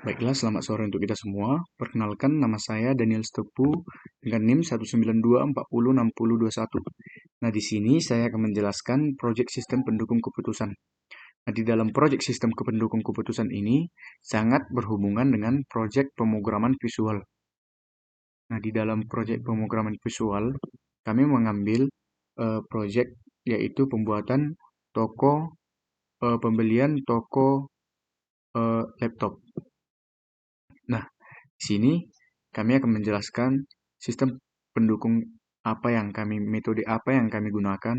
Baiklah, selamat sore untuk kita semua. Perkenalkan, nama saya Daniel Stepu dengan NIM 192406021. Nah, di sini saya akan menjelaskan proyek sistem pendukung keputusan. Nah, di dalam proyek sistem pendukung keputusan ini sangat berhubungan dengan proyek pemrograman visual. Nah, di dalam proyek pemrograman visual, kami mengambil proyek yaitu pembuatan pembelian toko laptop. Nah, di sini kami akan menjelaskan sistem pendukung metode apa yang kami gunakan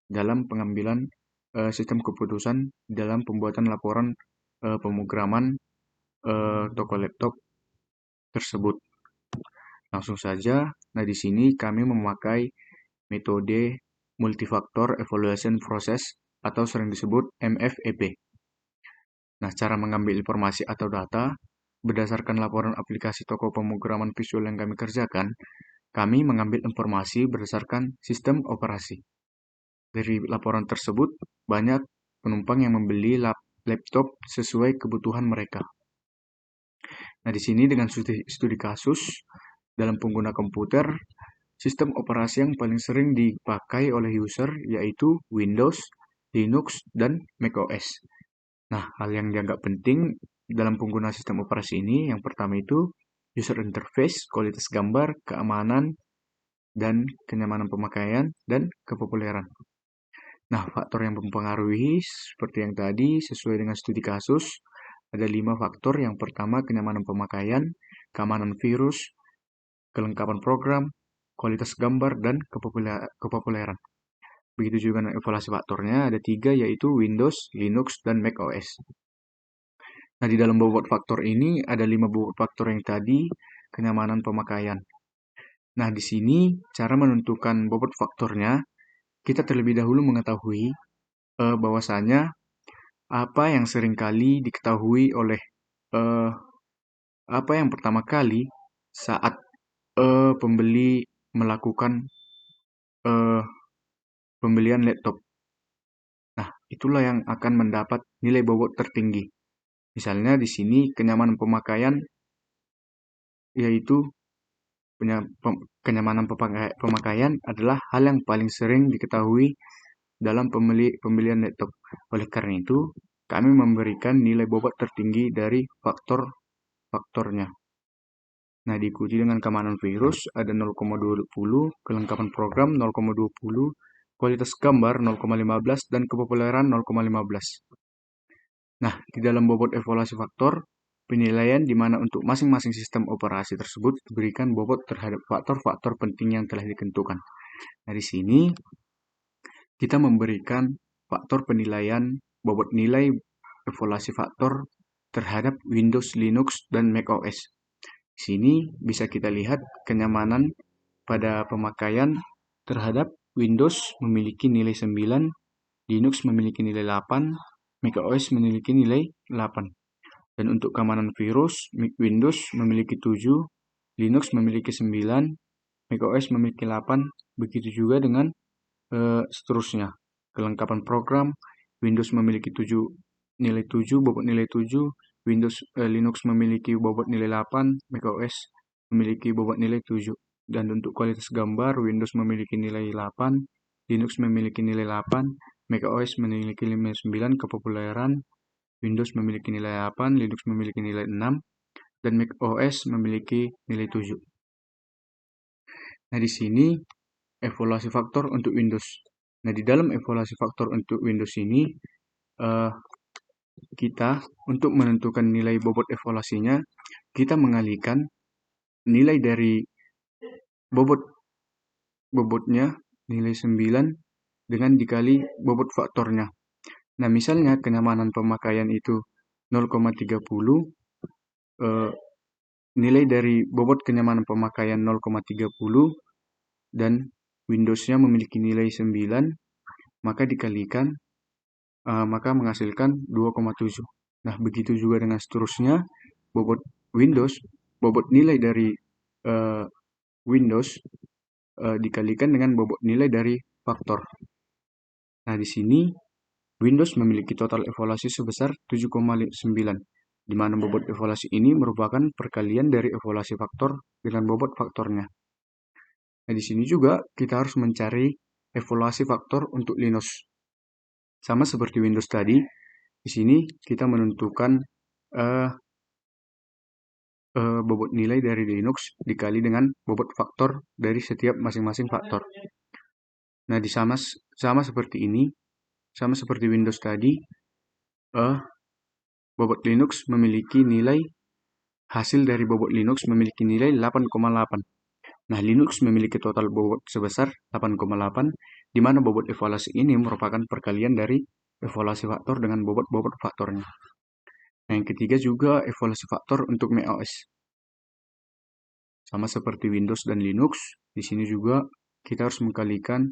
dalam pengambilan sistem keputusan dalam pembuatan laporan pemrograman toko laptop tersebut. Langsung saja, nah di sini kami memakai metode Multifactor Evaluation Process atau sering disebut MFEP. Nah, cara mengambil informasi atau data berdasarkan laporan aplikasi toko pemrograman visual yang kami kerjakan, kami mengambil informasi berdasarkan sistem operasi. Dari laporan tersebut, banyak penumpang yang membeli laptop sesuai kebutuhan mereka. Nah, di sini dengan studi kasus dalam pengguna komputer, sistem operasi yang paling sering dipakai oleh user yaitu Windows, Linux, dan macOS. Nah, hal yang dianggap penting dalam pengguna sistem operasi ini, yang pertama itu user interface, kualitas gambar, keamanan, dan kenyamanan pemakaian, dan kepopuleran. Nah, faktor yang mempengaruhi seperti yang tadi, sesuai dengan studi kasus, ada 5 faktor. Yang pertama, kenyamanan pemakaian, keamanan virus, kelengkapan program, kualitas gambar, dan kepopuleran. Begitu juga dengan evaluasi faktornya, ada 3 yaitu Windows, Linux, dan macOS. Nah, di dalam bobot faktor ini ada 5 bobot faktor yang tadi, kenyamanan pemakaian. Nah, di sini cara menentukan bobot faktornya, kita terlebih dahulu mengetahui bahwasanya apa yang sering kali diketahui oleh eh, apa yang pertama kali saat pembeli melakukan eh, pembelian laptop. Nah, itulah yang akan mendapat nilai bobot tertinggi. Misalnya di sini kenyamanan pemakaian yaitu kenyamanan pemakaian adalah hal yang paling sering diketahui dalam pembelian laptop. Oleh karena itu, kami memberikan nilai bobot tertinggi dari faktornya. Nah, diikuti dengan keamanan virus ada 0,20, kelengkapan program 0,20, kualitas gambar 0,15, dan kepopuleran 0,15. Nah, di dalam bobot evaluasi faktor, penilaian di mana untuk masing-masing sistem operasi tersebut diberikan bobot terhadap faktor-faktor penting yang telah ditentukan. Nah, di sini kita memberikan faktor penilaian bobot nilai evaluasi faktor terhadap Windows, Linux, dan macOS. Di sini bisa kita lihat kenyamanan pada pemakaian terhadap Windows memiliki nilai 9, Linux memiliki nilai 8, macOS memiliki nilai 8. Dan untuk keamanan virus, Windows memiliki 7, Linux memiliki 9, macOS memiliki 8, begitu juga dengan seterusnya. Kelengkapan program, Windows memiliki 7, nilai 7, bobot nilai 7, Linux memiliki bobot nilai 8, macOS memiliki bobot nilai 7. Dan untuk kualitas gambar, Windows memiliki nilai 8, Linux memiliki nilai 8, macOS memiliki nilai 9, kepopuleran, Windows memiliki nilai 8, Linux memiliki nilai 6, dan macOS memiliki nilai 7. Nah, di sini evaluasi faktor untuk Windows. Nah, di dalam evaluasi faktor untuk Windows ini, kita untuk menentukan nilai bobot evaluasinya, kita mengalihkan nilai dari bobotnya, nilai 9, dengan dikali bobot faktornya. Nah, misalnya kenyamanan pemakaian itu 0,30, nilai dari bobot kenyamanan pemakaian 0,30 dan Windows-nya memiliki nilai 9, maka dikalikan, maka menghasilkan 2,7. Nah, begitu juga dengan seterusnya, bobot nilai dari Windows dikalikan dengan bobot nilai dari faktor. Nah, di sini Windows memiliki total evaluasi sebesar 7,9. di mana bobot evaluasi ini merupakan perkalian dari evaluasi faktor dengan bobot faktornya. Nah, di sini juga kita harus mencari evaluasi faktor untuk Linux. Sama seperti Windows tadi, di sini kita menentukan bobot nilai dari Linux dikali dengan bobot faktor dari setiap masing-masing faktor. Nah, sama seperti ini, sama seperti Windows tadi, bobot Linux memiliki nilai hasil dari bobot Linux memiliki nilai 8,8. Nah, Linux memiliki total bobot sebesar 8,8, di mana bobot evaluasi ini merupakan perkalian dari evaluasi faktor dengan bobot faktornya. Nah, yang ketiga juga evaluasi faktor untuk macOS. Sama seperti Windows dan Linux, di sini juga kita harus mengkalikan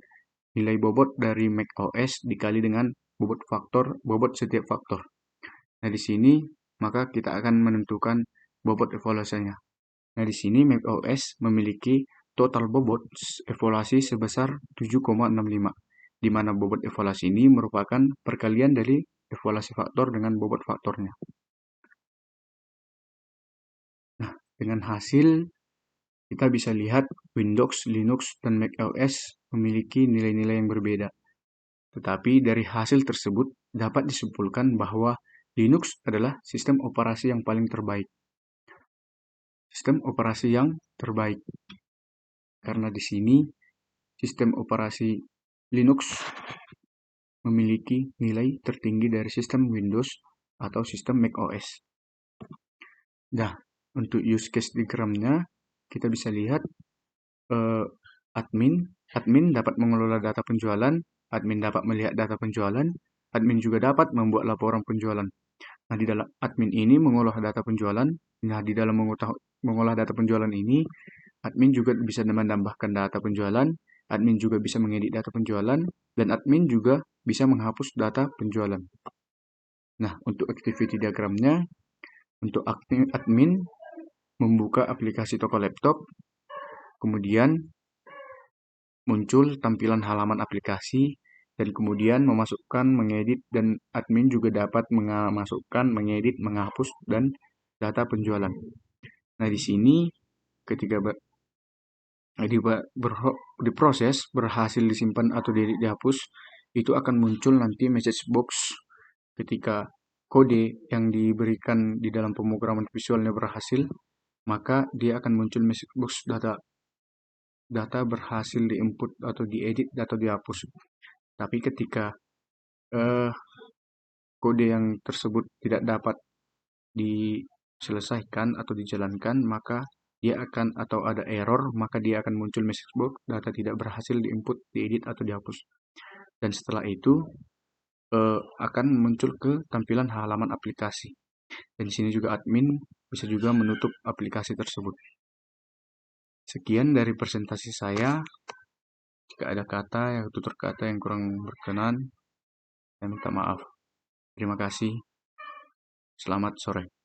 nilai bobot dari macOS dikali dengan bobot setiap faktor. Nah, di sini maka kita akan menentukan bobot evaluasinya. Nah, di sini macOS memiliki total bobot evaluasi sebesar 7,65, di mana bobot evaluasi ini merupakan perkalian dari evaluasi faktor dengan bobot faktornya. Nah, dengan hasil kita bisa lihat Windows, Linux, dan macOS memiliki nilai-nilai yang berbeda. Tetapi dari hasil tersebut dapat disimpulkan bahwa Linux adalah sistem operasi yang paling terbaik. Sistem operasi yang terbaik. Karena di sini sistem operasi Linux memiliki nilai tertinggi dari sistem Windows atau sistem macOS. Nah, untuk use case diagramnya kita bisa lihat admin dapat mengelola data penjualan, admin dapat melihat data penjualan, admin juga dapat membuat laporan penjualan. Nah, di dalam admin ini mengolah data penjualan. Nah, di dalam mengolah data penjualan ini, admin juga bisa menambahkan data penjualan, admin juga bisa mengedit data penjualan, dan admin juga bisa menghapus data penjualan. Nah, untuk activity diagramnya, untuk admin membuka aplikasi toko laptop, kemudian muncul tampilan halaman aplikasi, dan kemudian memasukkan, mengedit, dan admin juga dapat memasukkan, mengedit, menghapus, dan data penjualan. Nah, di sini ketika diproses, berhasil disimpan atau dihapus, itu akan muncul nanti message box ketika kode yang diberikan di dalam pemrograman visualnya berhasil, maka dia akan muncul message box data berhasil diinput atau diedit atau dihapus. Tapi ketika kode yang tersebut tidak dapat diselesaikan atau dijalankan, maka dia akan atau ada error, maka dia akan muncul message box data tidak berhasil diinput, diedit atau dihapus. Dan setelah itu akan muncul ke tampilan halaman aplikasi. Dan di sini juga admin bisa juga menutup aplikasi tersebut. Sekian dari presentasi saya. Jika ada tutur kata yang kurang berkenan, saya minta maaf. Terima kasih. Selamat sore.